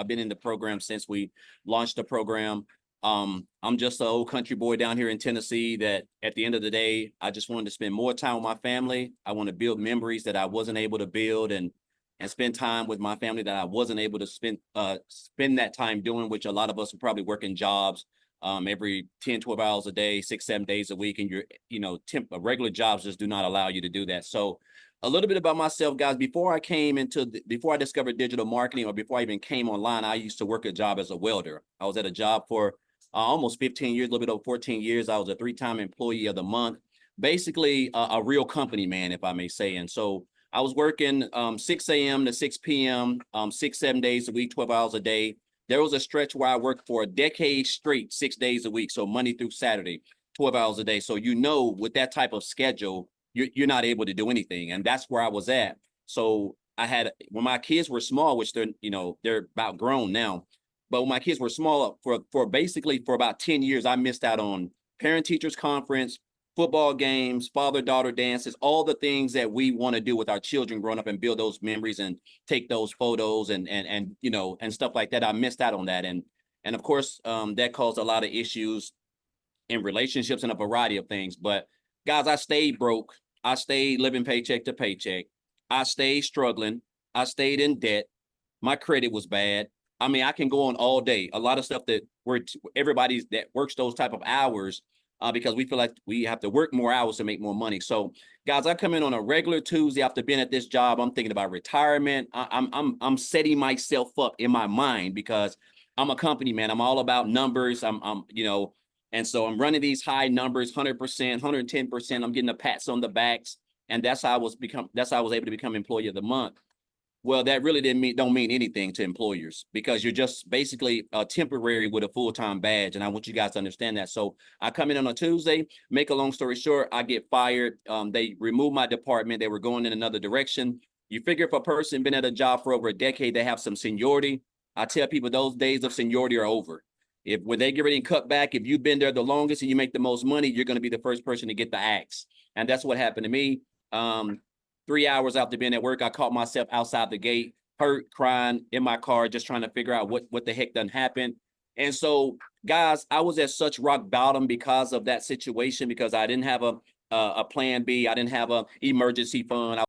I've been in the program since we launched the program. I'm just an old country boy down here in Tennessee that at the end of the day, I just wanted to spend more time with my family. I want to build memories that I wasn't able to build and spend time with my family that I wasn't able to spend that time doing, which a lot of us are probably working jobs every 10, 12 hours a day, 6, 7 days a week. And regular jobs just do not allow you to do that. So a little bit about myself, guys. Before I discovered digital marketing, or before I even came online, I used to work a job as a welder. I was at a job for almost 15 years, a little bit over 14 years. I was a 3-time employee of the month, basically a real company man, if I may say. And so I was working 6 a.m. to 6 p.m., 6, 7 days a week, 12 hours a day. There was a stretch where I worked for a decade straight, 6 days a week. So Monday through Saturday, 12 hours a day. So, with that type of schedule, you're not able to do anything. And that's where I was at. So when my kids were small, which they're about grown now, but when my kids were small, for basically for about 10 years, I missed out on parent teachers conference, football games, father-daughter dances, all the things that we want to do with our children growing up and build those memories and take those photos and stuff like that. I missed out on that. And of course, that caused a lot of issues in relationships and a variety of things. But guys, I stayed broke. I stayed living paycheck to paycheck. I stayed struggling. I stayed in debt. My credit was bad. I mean, I can go on all day. A lot of stuff that everybody that works those type of hours because we feel like we have to work more hours to make more money. So, guys, I come in on a regular Tuesday after being at this job. I'm thinking about retirement. I'm setting myself up in my mind because I'm a company man. I'm all about numbers. And so I'm running these high numbers, 100%, 110%. I'm getting the pats on the backs, and that's how I was able to become Employee of the Month. Well, that really don't mean anything to employers because you're just basically temporary with a full-time badge. And I want you guys to understand that. So I come in on a Tuesday, make a long story short, I get fired. They remove my department. They were going in another direction. You figure if a person been at a job for over a decade, they have some seniority. I tell people those days of seniority are over. When they get ready and cut back, if you've been there the longest and you make the most money, you're going to be the first person to get the axe. And that's what happened to me. 3 hours after being at work, I caught myself outside the gate, hurt, crying in my car, just trying to figure out what the heck done happened. And so, guys, I was at such rock bottom because of that situation, because I didn't have a plan B. I didn't have a emergency fund.